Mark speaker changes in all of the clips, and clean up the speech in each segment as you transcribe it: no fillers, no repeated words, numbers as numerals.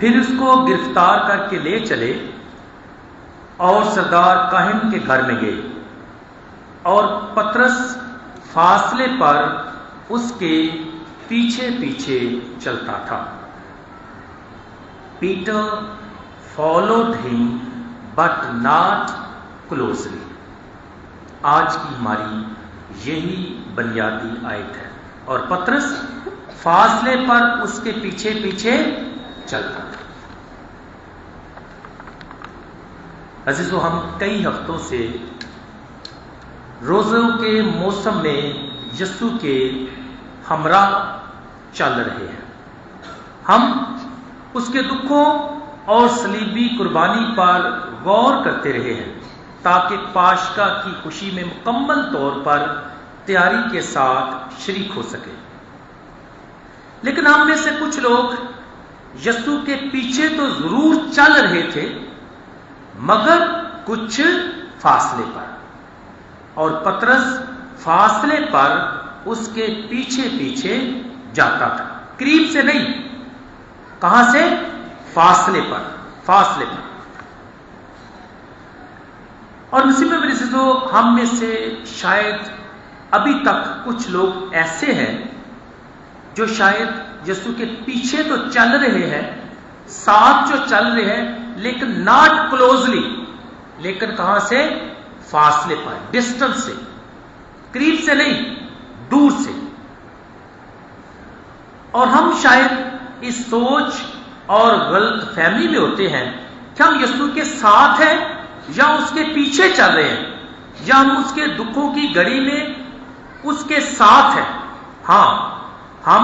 Speaker 1: پھر اس کو گرفتار کر کے لے چلے اور سردار کاہن کے گھر میں گئے، اور پطرس فاصلے پر اس کے پیچھے پیچھے چلتا تھا۔ Peter followed him but not closely۔ آج کی ہماری یہی بنیادی آیت ہے، اور پطرس فاصلے پر اس کے پیچھے پیچھے چلتا تھا۔ عزیزو، ہم کئی ہفتوں سے روزوں کے موسم میں یسوع کے ہمراہ چل رہے ہیں۔ ہم اس کے دکھوں اور صلیبی قربانی پر غور کرتے رہے ہیں تاکہ پاشکا کی خوشی میں مکمل طور پر تیاری کے ساتھ شریک ہو سکے۔ لیکن ہم میں سے کچھ لوگ یسوع کے پیچھے تو ضرور چل رہے تھے، مگر کچھ فاصلے پر، اور پطرس فاصلے پر اس کے پیچھے پیچھے جاتا تھا، قریب سے نہیں۔ کہاں سے؟ فاصلے پر، فاصلے پر۔ اور نصیب میرے عزیزو، ہم میں سے شاید ابھی تک کچھ لوگ ایسے ہیں جو شاید یسوع کے پیچھے تو چل رہے ہیں، ساتھ جو چل رہے ہیں، لیکن ناٹ کلوزلی، لیکن کہاں سے؟ فاصلے پر، ڈسٹنس سے، قریب سے نہیں، دور سے۔ اور ہم شاید اس سوچ اور غلط فہمی میں ہوتے ہیں کہ ہم یسوع کے ساتھ ہیں یا اس کے پیچھے چل رہے ہیں، یا ہم اس کے دکھوں کی گھڑی میں اس کے ساتھ ہیں۔ ہاں، ہم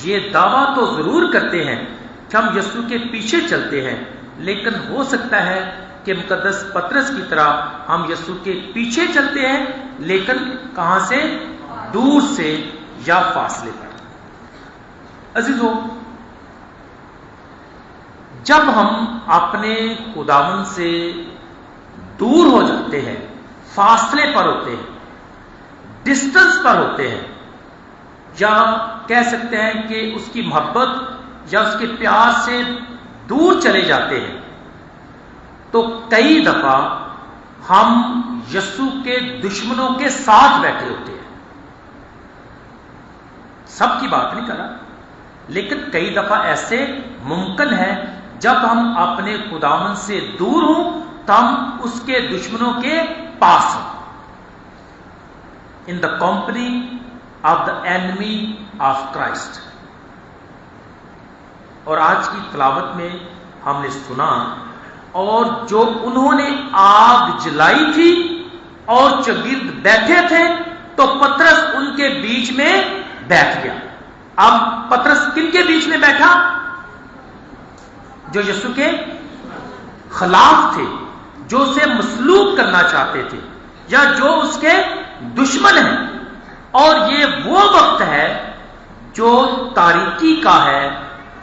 Speaker 1: یہ دعویٰ تو ضرور کرتے ہیں کہ ہم یسوع کے پیچھے چلتے ہیں، لیکن ہو سکتا ہے کہ مقدس پطرس کی طرح ہم یسوع کے پیچھے چلتے ہیں، لیکن کہاں سے؟ دور سے یا فاصلے پر۔ عزیزو، جب ہم اپنے خداوند سے دور ہو جاتے ہیں، فاصلے پر ہوتے ہیں، ڈسٹنس پر ہوتے ہیں، یا کہہ سکتے ہیں کہ اس کی محبت یا اس کے پیار سے دور چلے جاتے ہیں، تو کئی دفعہ ہم یسوع کے دشمنوں کے ساتھ بیٹھے ہوتے ہیں۔ سب کی بات نہیں کر رہا، لیکن کئی دفعہ ایسے ممکن ہے جب ہم اپنے خداوند سے دور ہوں تو ہم اس کے دشمنوں کے پاس ہوں، in the company of the enemy of Christ. اور آج کی تلاوت میں ہم نے سنا، اور جو انہوں نے آگ جلائی تھی اور چگرد بیٹھے تھے، تو پطرس ان کے بیچ میں بیٹھ گیا۔ اب پطرس کن کے بیچ میں بیٹھا؟ جو یسوع کے خلاف تھے، جو اسے مسلوب کرنا چاہتے تھے، یا جو اس کے دشمن ہیں۔ اور یہ وہ وقت ہے جو تاریکی کا ہے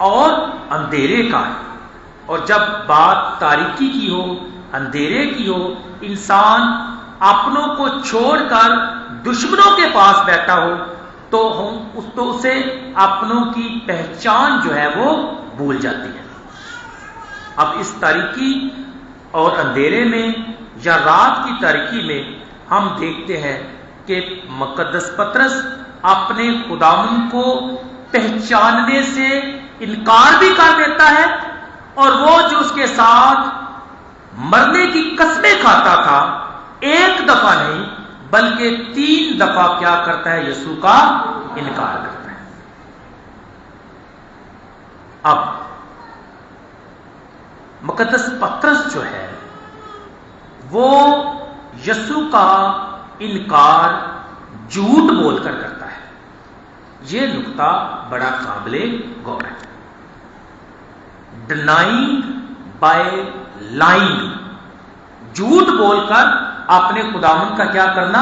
Speaker 1: اور اندھیرے کا ہے، اور جب بات تاریکی کی ہو، اندھیرے کی ہو، انسان اپنوں کو چھوڑ کر دشمنوں کے پاس بیٹھا ہو، تو اسے اپنوں کی پہچان جو ہے وہ بھول جاتی ہے۔ اب اس تاریکی اور اندھیرے میں یا رات کی تاریکی میں ہم دیکھتے ہیں کہ مقدس پطرس اپنے خداوند کو پہچاننے سے انکار بھی کر دیتا ہے، اور وہ جو اس کے ساتھ مرنے کی قسمیں کھاتا تھا، ایک دفعہ نہیں بلکہ 3 دفعہ کیا کرتا ہے؟ یسوع کا انکار کرتا ہے۔ اب مقدس پطرس جو ہے وہ یسوع کا انکار جھوٹ بول کر کرتا ہے۔ یہ نقطہ بڑا قابل غور ہے۔ ڈینائنگ بائی لائنگ، جھوٹ بول کر اپنے خداوند کا کیا کرنا؟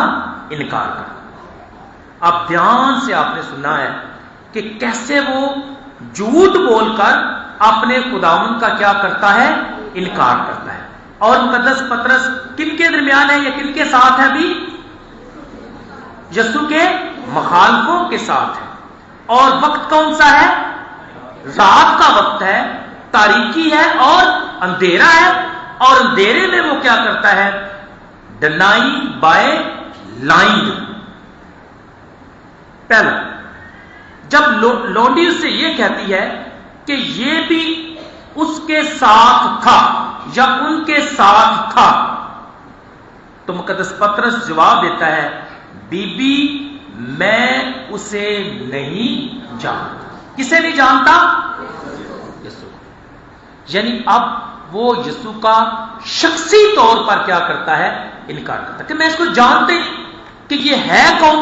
Speaker 1: انکار کرنا۔ اب دھیان سے آپ نے سننا ہے کہ کیسے وہ جھوٹ بول کر اپنے خداوند کا کیا کرتا ہے؟ انکار کرتا ہے۔ اور مقدس پطرس کن کے درمیان ہے یا کن کے ساتھ ہے؟ ابھی یسوع کے مخالفوں کے ساتھ ہے، اور وقت کون سا ہے؟ رات کا وقت ہے، تاریکی ہے اور اندھیرا ہے، اور اندھیرے میں وہ کیا کرتا ہے؟ Denying by lying. پہلا، جب لونڈی اس سے یہ کہتی ہے کہ یہ بھی اس کے ساتھ تھا یا ان کے ساتھ تھا، تو مقدس پطرس جواب دیتا ہے، بی بی میں اسے نہیں جانتا. کسے نہیں جانتا؟ یسوع. یعنی اب وہ یسوع کا شخصی طور پر کیا کرتا ہے؟ انکار کرتا ہے کہ میں اس کو جانتے کہ یہ ہے کون.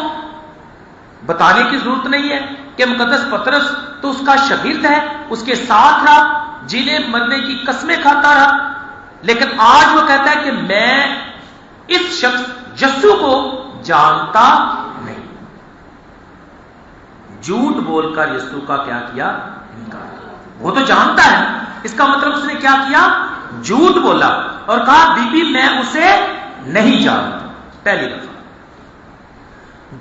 Speaker 1: بتانے کی ضرورت نہیں ہے کہ مقدس پطرس تو اس کا شاگرد ہے، اس کے ساتھ رہا، جینے مرنے کی قسمیں کھاتا رہا، لیکن آج وہ کہتا ہے کہ میں اس شخص یسوع کو جانتا نہیں. جھوٹ بول کر یسوع کا کیا کیا؟ انکار. وہ تو جانتا ہے، اس کا مطلب اس نے کیا کیا؟ جھوٹ بولا اور کہا بی بی میں اسے نہیں جانتا. پہلی دفعہ.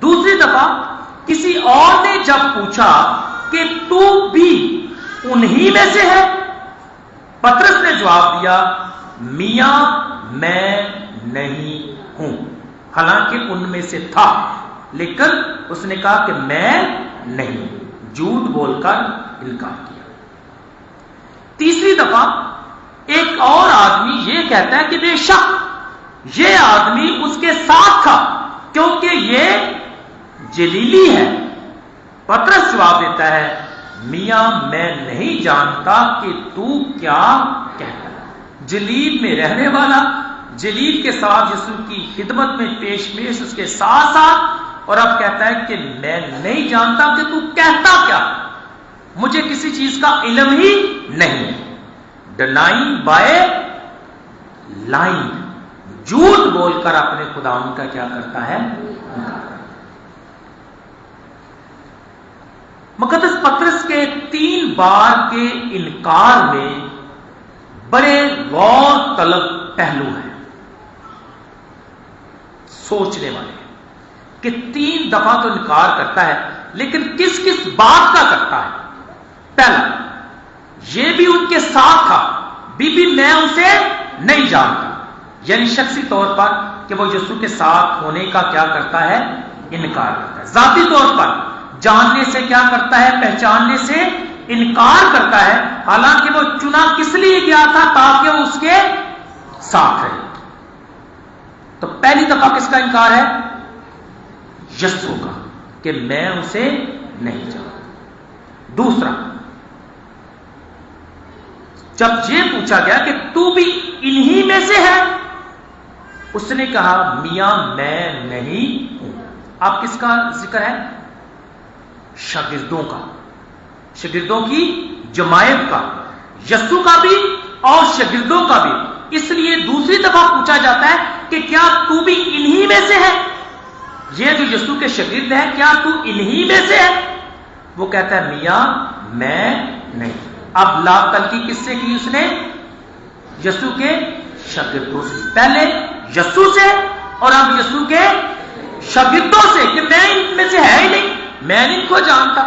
Speaker 1: دوسری دفعہ کسی اور نے جب پوچھا کہ تو بھی انہی میں سے ہے، پطرس نے جواب دیا، میاں میں نہیں ہوں. حالانکہ ان میں سے تھا، لیکن اس نے کہا کہ میں نہیں. جھوٹ بول کر انکار کیا. تیسری دفعہ ایک اور آدمی یہ کہتا ہے کہ بے شک یہ آدمی اس کے ساتھ تھا کیونکہ یہ جلیلی ہے. پطرس جواب دیتا ہے، میاں میں نہیں جانتا کہ تو کیا کہتا ہے. جلیل میں رہنے والا، جلیل کے ساتھ یسوع کی خدمت میں پیش اس کے ساتھ ساتھ، اور اب کہتا ہے کہ میں نہیں جانتا کہ تو کہتا کیا، مجھے کسی چیز کا علم ہی نہیں. Denying by lying. جھوٹ بول کر اپنے خداوند کا کیا کرتا ہے؟ مقدس پطرس کے 3 بار کے انکار میں بڑے غور طلب پہلو ہیں، سوچنے والے کہ 3 دفعہ تو انکار کرتا ہے، لیکن کس کس بات کا کرتا ہے؟ پہلا، یہ بھی ان کے ساتھ تھا، بی بی میں اسے نہیں جانتا. یعنی شخصی طور پر کہ وہ یسوع کے ساتھ ہونے کا کیا کرتا ہے؟ انکار کرتا ہے. ذاتی طور پر جاننے سے کیا کرتا ہے؟ پہچاننے سے انکار کرتا ہے، حالانکہ وہ چنا کس لیے گیا تھا؟ تاکہ وہ اس کے ساتھ رہے. تو پہلی دفعہ کس کا انکار ہے؟ یسوع کا، کہ میں اسے نہیں جانتا. دوسرا، جب یہ پوچھا گیا کہ تو بھی انہی میں سے ہے، اس نے کہا میاں میں نہیں ہوں. اب کس کا ذکر ہے؟ شاگردوں کا، شاگردوں کی جماعت کا، یسوع کا بھی اور شاگردوں کا بھی. اس لیے دوسری دفعہ پوچھا جاتا ہے کہ کیا تو بھی انہی میں سے ہے؟ یہ جو یسوع کے شاگرد ہیں، کیا تو انہی میں سے ہے؟ وہ کہتا ہے میاں میں نہیں. اب لا تلقی کس سے کی اس نے؟ یسوع کے شاگردوں سے. پہلے یسوع سے اور اب یسوع کے شاگردوں سے کہ میں ان میں سے ہے ہی نہیں، میں نہیں ان کو جانتا.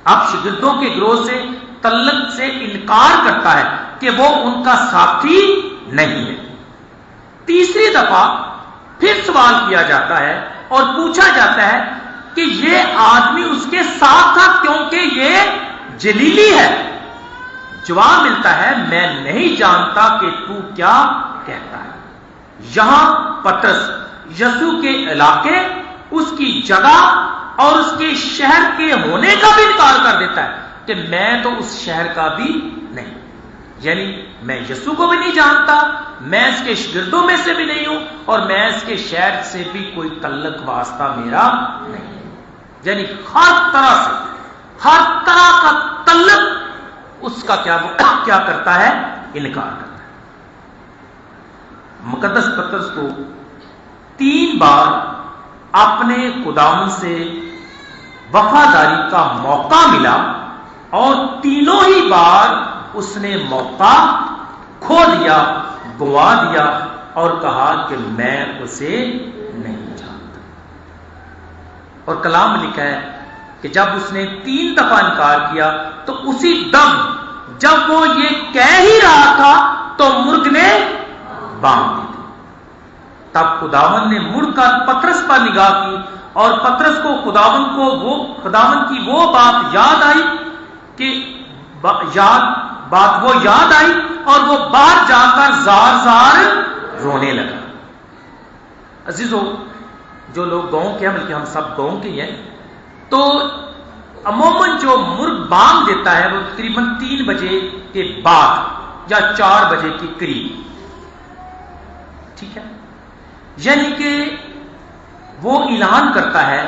Speaker 1: اب شاگردوں کے گروہ سے تعلق سے انکار کرتا ہے کہ وہ ان کا ساتھی نہیں ہے. تیسری دفعہ پھر سوال کیا جاتا ہے اور پوچھا جاتا ہے کہ یہ آدمی اس کے ساتھ تھا کیونکہ یہ جلیلی ہے. جواب ملتا ہے میں نہیں جانتا کہ تو کیا کہتا ہے. یہاں پطرس یسوع کے علاقے، اس کی جگہ اور اس کے شہر کے ہونے کا بھی انکار کر دیتا ہے کہ میں تو اس شہر کا بھی نہیں. یعنی میں یسوع کو بھی نہیں جانتا، میں اس کے شاگردوں میں سے بھی نہیں ہوں، اور میں اس کے شہر سے بھی کوئی تعلق واسطہ میرا نہیں. یعنی ہر طرح کا تعلق اس کا کیا کرتا ہے؟ انکار کرتا ہے. مقدس پطرس کو 3 بار اپنے خداوند سے وفاداری کا موقع ملا، اور تینوں ہی بار اس نے موقع کھو دیا، گوا دیا، اور کہا کہ میں اسے نہیں جانتا. اور کلام لکھا ہے کہ جب اس نے 3 دفعہ انکار کیا تو اسی دم جب وہ یہ کہہ ہی رہا تھا تو مرغ نے بانگ دی تھی۔ تب خداوند نے مڑ کر پطرس پر نگاہ کی اور پطرس کو خداوند کی وہ بات یاد آئی کہ وہ یاد آئی اور وہ باہر جا کر زار زار رونے لگا۔ عزیزو، جو لوگ گاؤں کے ہیں، بلکہ ہم سب گاؤں کے ہیں، تو عموماً جو مرغ بانگ دیتا ہے وہ تقریباً 3 بجے کے بعد یا 4 بجے کے قریب، ٹھیک ہے، یعنی کہ وہ اعلان کرتا ہے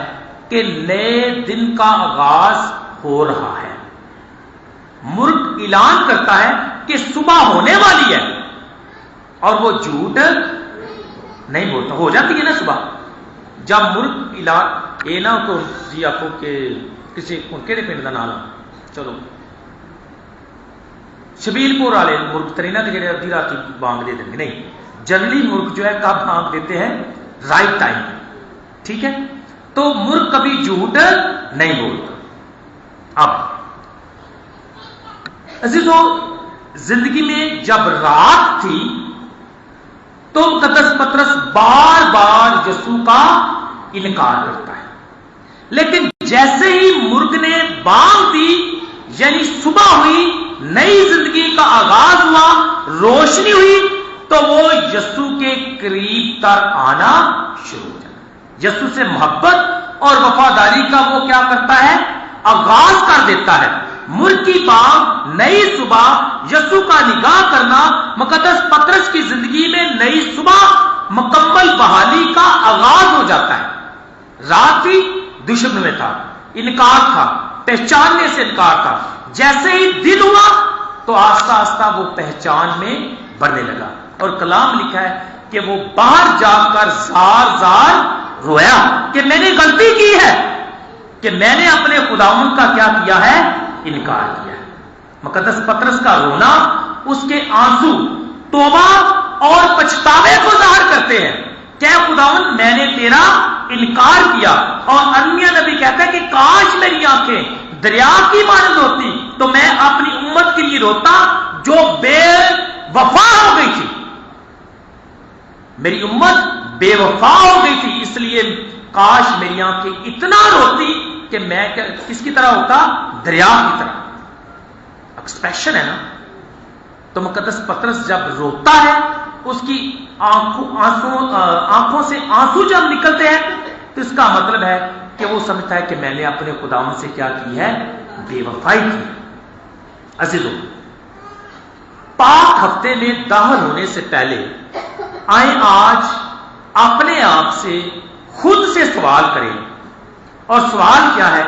Speaker 1: کہ نئے دن کا آغاز ہو رہا ہے۔ مرغ اعلان کرتا ہے کہ صبح ہونے والی ہے، اور وہ جھوٹ نہیں بولتا۔ ہو جاتی ہے نا صبح جب مرغ اعلان یہ نہ تو جی آپ کو کہ کسی کہڑے پنڈ کا نام چلو شبیل پور والے مرغ ترینا کے جڑے ادھی رات بانگ دے دیں گے، نہیں، جنرلی مرغ جو ہے کب بانگ دیتے ہیں؟ رائٹ ٹائم، ٹھیک ہے، تو مرغ کبھی جھوٹ نہیں بولتا۔ اب عزیزو، زندگی میں جب رات تھی تو مقدس پطرس بار بار یسوع کا انکار کرتا ہے، لیکن جیسے ہی مرغ نے بانگ دی، یعنی صبح ہوئی، نئی زندگی کا آغاز ہوا، روشنی ہوئی، تو وہ یسوع کے قریب تر آنا شروع ہو جاتا۔ یسوع سے محبت اور وفاداری کا وہ کیا کرتا ہے؟ آغاز کر دیتا ہے۔ مرغ کی بانگ، نئی صبح، یسوع کا نگاہ کرنا، مقدس پطرس کی زندگی میں نئی صبح، مکمل بحالی کا آغاز ہو جاتا ہے۔ رات تھی، دشمن میں تھا، انکار تھا، پہچاننے سے انکار تھا۔ جیسے ہی دن ہوا تو آہستہ آہستہ وہ پہچان میں بڑھنے لگا، اور کلام لکھا ہے کہ وہ باہر جا کر زار زار رویا کہ میں نے غلطی کی ہے، کہ میں نے اپنے خداوند کا کیا کیا ہے؟ انکار کیا ہے۔ مقدس پطرس کا رونا، اس کے آنسو توبہ اور پچھتاوے کو ظاہر کرتے ہیں کہ خداوند میں نے تیرا انکار کیا۔ اور ارمیا نبی کہتا ہے کہ کاش میری آنکھیں دریا کی مانند ہوتی تو میں اپنی امت کے لیے روتا جو بے وفا ہو گئی تھی۔ میری امت بے وفا ہو گئی تھی، اس لیے کاش میری آنکھیں اتنا روتی کہ میں کس کی طرح ہوتا؟ دریا کی طرح۔ ایکسپریشن ہے نا۔ تو مقدس پطرس جب روتا ہے، اس کی آنکھوں سے آنسو جب نکلتے ہیں تو اس کا مطلب ہے کہ وہ سمجھتا ہے کہ میں نے اپنے خداوند سے کیا کی ہے؟ بے وفائی کی۔ عزیزو، پاک ہفتے میں داخل ہونے سے پہلے آئیں آج اپنے آپ سے خود سے سوال کریں، اور سوال کیا ہے؟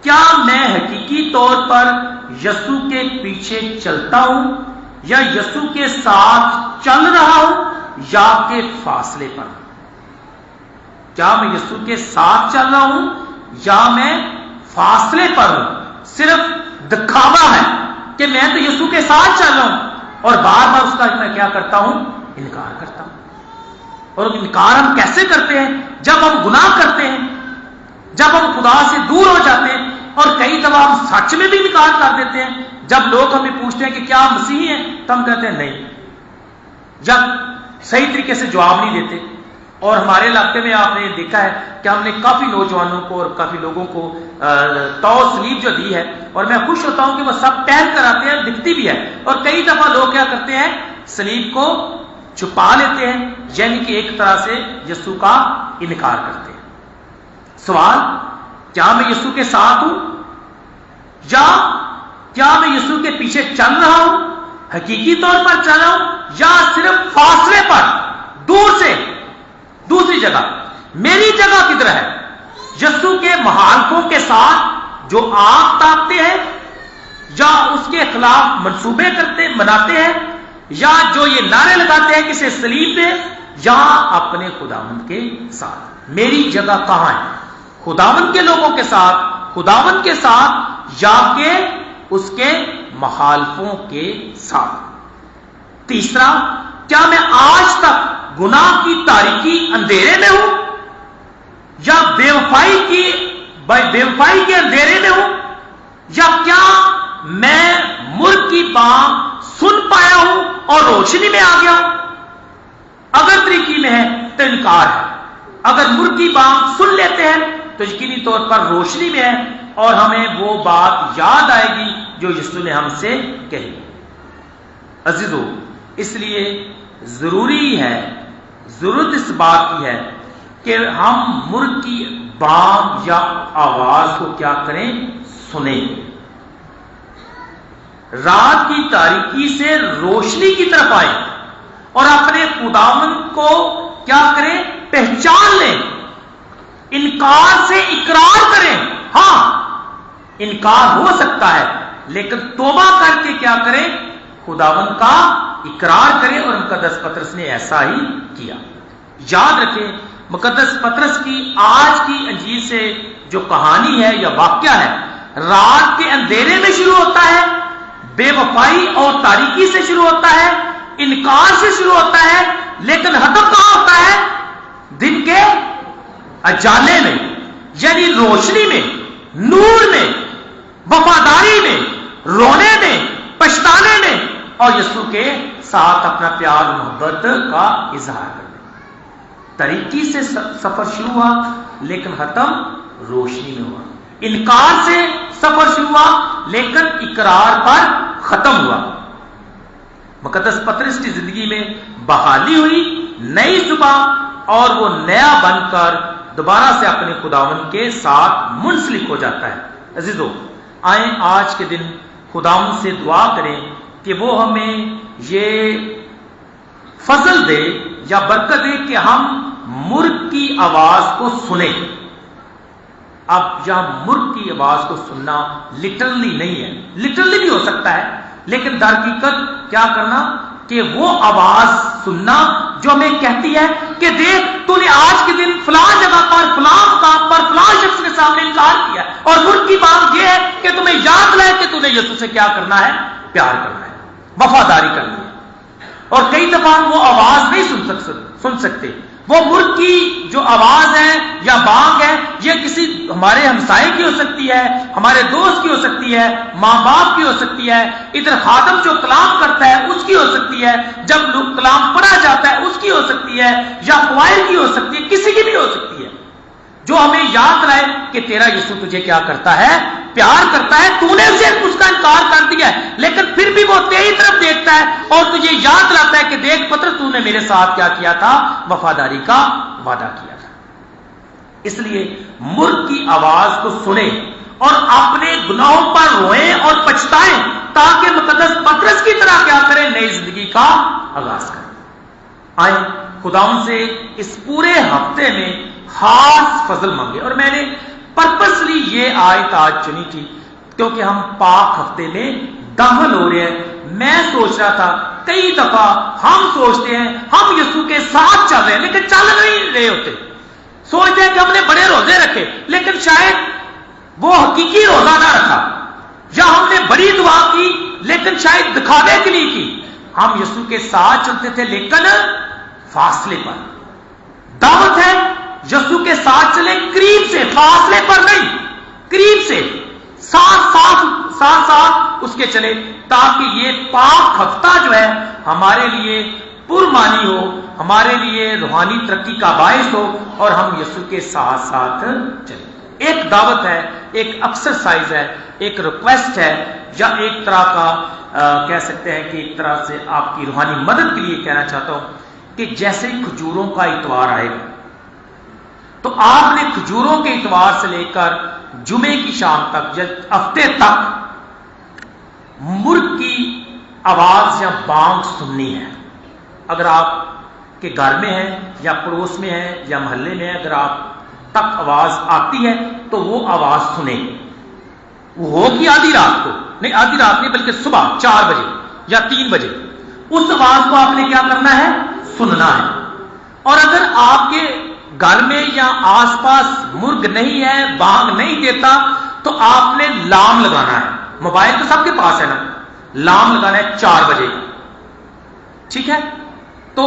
Speaker 1: کیا میں حقیقی طور پر یسوع کے پیچھے چلتا ہوں، یا یسوع کے ساتھ چل رہا ہوں، یا کہ فاصلے پر؟ کیا میں یسوع کے ساتھ چل رہا ہوں یا میں فاصلے پر ہوں؟ صرف دکھاوا ہے کہ میں تو یسوع کے ساتھ چل رہا ہوں، اور بار بار اس کا میں کیا کرتا ہوں؟ انکار کرتا ہوں۔ اور انکار ہم کیسے کرتے ہیں؟ جب ہم گناہ کرتے ہیں، جب ہم خدا سے دور ہو جاتے ہیں، اور کئی دفعہ ہم سچ میں بھی انکار کر دیتے ہیں۔ جب لوگ ہمیں پوچھتے ہیں کہ کیا آپ مسیحی ہیں، تو ہم کہتے ہیں نہیں، یا صحیح طریقے سے جواب نہیں دیتے۔ اور ہمارے علاقے میں آپ نے دیکھا ہے کہ ہم نے کافی نوجوانوں کو اور کافی لوگوں کو سلیب جو دی ہے، اور میں خوش ہوتا ہوں کہ وہ سب پہن کر آتے ہیں، دکھتی بھی ہے۔ اور کئی دفعہ لوگ کیا کرتے ہیں؟ سلیب کو چھپا لیتے ہیں، یعنی کہ ایک طرح سے یسوع کا انکار کرتے ہیں۔ سوال، کیا میں یسوع کے ساتھ ہوں، یا کیا میں یسوع کے پیچھے چل رہا ہوں، حقیقی طور پر چل رہا ہوں، یا صرف فاصلے پر، دور سے، دوسری جگہ؟ میری جگہ کدھر ہے؟ یسوع کے مخالفوں کے ساتھ جو آگ تاپتے ہیں، یا اس کے خلاف منصوبے بناتے ہیں، یا جو یہ نعرے لگاتے ہیں کسی صلیب پہ، یا اپنے خداوند کے ساتھ؟ میری جگہ کہاں ہے؟ خداوند کے لوگوں کے ساتھ، خداوند کے ساتھ، یا کہ اس کے مخالفوں کے ساتھ؟ تیسرا، کیا میں آج تک گناہ کی تاریکی اندھیرے میں ہوں، یا بے وفائی کے اندھیرے میں ہوں، یا کیا میں مرغ کی بانگ سن پایا ہوں اور روشنی میں آ گیا ہوں؟ اگر طریقی میں ہے تو انکار ہے. اگر مرغ کی بانگ سن لیتے ہیں تو یقینی طور پر روشنی میں ہے اور ہمیں وہ بات یاد آئے گی جو یسوع نے ہم سے کہی. عزیزو، اس لیے ضروری ہے، ضرورت اس بات کی ہے کہ ہم مرغ کی بانگ یا آواز کو کیا کریں؟ سنیں. رات کی تاریکی سے روشنی کی طرف آئیں اور اپنے خداوند کو کیا کریں؟ پہچان لیں. انکار سے اقرار کریں. ہاں، انکار ہو سکتا ہے لیکن توبہ کر کے کیا کریں؟ خداوند کا اقرار کریں. اور مقدس پطرس نے ایسا ہی کیا. یاد رکھیں، مقدس پطرس کی آج کی انجیل سے جو کہانی ہے یا واقعہ ہے، رات کے اندھیرے میں شروع ہوتا ہے، بے وفائی اور تاریکی سے شروع ہوتا ہے، انکار سے شروع ہوتا ہے، لیکن ختم کہاں ہوتا ہے؟ دن کے اجالے میں، یعنی روشنی میں، نور میں، وفاداری میں، رونے میں، پچھتانے میں، اور یسوع کے ساتھ اپنا پیار محبت کا اظہار کرنا. تاریکی سے سفر شروع ہوا لیکن ختم روشنی میں ہوا. انکار سے سفر شروع ہوا لیکن اقرار پر ختم ہوا. مقدس پطرس کی زندگی میں بحالی ہوئی، نئی صبح، اور وہ نیا بن کر دوبارہ سے اپنے خداوند کے ساتھ منسلک ہو جاتا ہے. عزیزو، آئیں آج کے دن خداوند سے دعا کریں کہ وہ ہمیں یہ فضل دے یا برکت دے کہ ہم مرغ کی آواز کو سنیں. اب یہاں مرغ کی آواز کو سننا لٹرلی نہیں ہے، لٹرلی بھی ہو سکتا ہے، لیکن در حقیقت کیا کرنا کہ وہ آواز سننا جو ہمیں کہتی ہے کہ دیکھ تو نے آج کے دن فلاں جگہ پر، فلاں مقام پر، فلاں شخص کے سامنے انکار کیا. اور مرغ کی بات یہ ہے کہ تمہیں یاد لائے کہ تو نے یسوع سے کیا کرنا ہے؟ پیار کرنا ہے، وفاداری کرنی ہے. اور کئی دفعہ وہ آواز نہیں سن سکتے. وہ مرغ کی جو آواز ہے یا بانگ ہے، یہ کسی ہمارے ہمسائے کی ہو سکتی ہے، ہمارے دوست کی ہو سکتی ہے، ماں باپ کی ہو سکتی ہے، ادھر خادم جو کلام کرتا ہے اس کی ہو سکتی ہے، جب لوگ کلام پڑھا جاتا ہے اس کی ہو سکتی ہے، یا فوائل کی ہو سکتی ہے، کسی کی بھی ہو سکتی ہے، جو ہمیں یاد رہے کہ تیرا یسوع تجھے کیا کرتا ہے؟ پیار کرتا ہے. تو نے اسے اس کا انکار کر دیا ہے لیکن پھر بھی وہ تیری طرف دیکھتا ہے اور تجھے یاد دلاتا ہے کہ دیکھ پتر، تو نے میرے ساتھ کیا کیا تھا؟ وفاداری کا وعدہ کیا تھا. اس لیے مرغ کی آواز کو سنیں اور اپنے گناہوں پر روئیں اور پچھتائیں تاکہ مقدس پطرس کی طرح کیا کریں؟ نئی زندگی کا آغاز کریں. آئیں خداوند سے اس پورے ہفتے میں خاص فضل مانگے. اور میں نے پرپسلی یہ آیت آج چنی تھی کیونکہ ہم پاک ہفتے میں داخل ہو رہے ہیں. میں سوچ رہا تھا کئی دفعہ ہم سوچتے ہیں ہم یسوع کے ساتھ چل رہے ہیں لیکن چل نہیں رہے ہوتے. سوچتے ہیں کہ ہم نے بڑے روزے رکھے لیکن شاید وہ حقیقی روزہ نہ رکھا، یا ہم نے بڑی دعا کی لیکن شاید دکھاوے کے لیے کی. ہم یسوع کے ساتھ چلتے تھے لیکن فاصلے پر. دعوت ہے یسوع کے ساتھ چلیں، قریب سے، فاصلے پر نہیں، قریب سے، ساتھ اس کے چلے تاکہ یہ پاک ہفتہ جو ہے ہمارے لیے پرمانی ہو، ہمارے لیے روحانی ترقی کا باعث ہو اور ہم یسوع کے ساتھ ساتھ چلیں. ایک دعوت ہے، ایک ایکسرسائز ہے، ایک ریکویسٹ ہے، یا ایک طرح کا کہہ سکتے ہیں کہ ایک طرح سے آپ کی روحانی مدد کے لیے کہنا چاہتا ہوں کہ جیسے ہی کھجوروں کا اتوار آئے گا تو آپ نے کھجوروں کے اتوار سے لے کر جمعے کی شام تک یا ہفتے تک مرغ کی آواز یا بانگ سننی ہے. اگر آپ کے گھر میں ہیں یا پڑوس میں ہیں یا محلے میں ہیں، اگر آپ تک آواز آتی ہے تو وہ آواز سنیں. وہ ہوگی آدھی رات کو نہیں، آدھی رات نہیں بلکہ صبح 4 بجے یا 3 بجے. اس آواز کو آپ نے کیا کرنا ہے؟ سننا ہے. اور اگر آپ کے گھر میں یا آس پاس مرغ نہیں ہے، بانگ نہیں دیتا، تو آپ نے لام لگانا ہے. موبائل تو سب کے پاس ہے نا، لام لگانا ہے 4 بجے. ٹھیک ہے؟ تو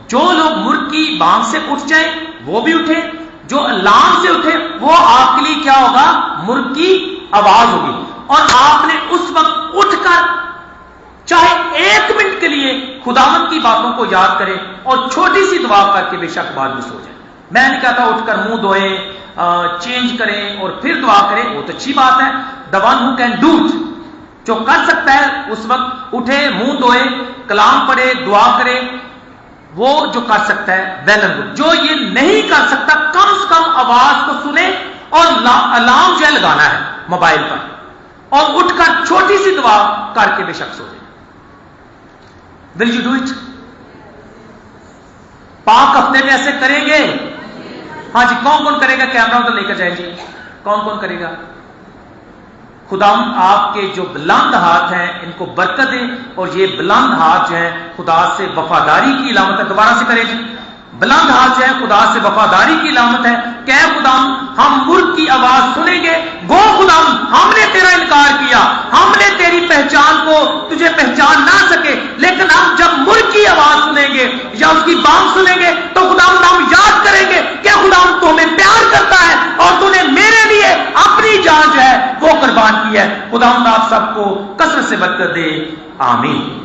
Speaker 1: جو لوگ مرغ کی بانگ سے اٹھ جائیں وہ بھی اٹھے، جو لام سے اٹھے وہ آپ کے لیے کیا ہوگا؟ مرغ کی آواز ہوگی. اور آپ نے اس وقت اٹھ کر چاہے 1 منٹ کے لیے خداوند کی باتوں کو یاد کرے اور چھوٹی سی دعا کر کے بے شک بعد میں سو جائے. میں نہیں کہتا اٹھ کر منہ دھوئے چینج کریں اور پھر دعا کریں، وہ تو اچھی بات ہے. the one who can do it، جو کر سکتا ہے اس وقت اٹھے، منہ دھوئے، کلام پڑھے، دعا کرے، وہ جو کر سکتا ہے ویل اینڈ گڈ. جو یہ نہیں کر سکتا کم سے کم آواز کو سنے اور الارم جو ہے لگانا ہے موبائل پر اور اٹھ کر چھوٹی سی دعا کر کے بے شک سو جائے. Will you do it? پاک ہفتے میں ایسے کریں گے؟ ہاں جی. کون کون کرے گا؟ کیمرہ ادھر لے کر جائیں جی. کون کون کرے گا؟ خدا آپ کے جو بلند ہاتھ ہیں ان کو برکت دے، اور یہ بلند ہاتھ جو ہیں خدا سے وفاداری کی علامت ہے. دوبارہ سے کریں جی. بلند ہاتھ جو ہے خدا سے وفاداری کی علامت ہے کہ اے خدا ہم ملک کی آواز سنیں گے. گو خدا ہم نے تیرا انکار کیا، ہم نے تیری پہچان کو تجھے پہچان نہ سکے، لیکن ہم جب ملک کی آواز سنیں گے یا اس کی بات سنیں گے تو خدا ہم یاد کریں گے کہ خدا تو ہمیں پیار کرتا ہے اور تو نے میرے لیے اپنی جان جو ہے وہ قربان کی ہے. خدا آپ سب کو کثرت سے برکت دے. آمین.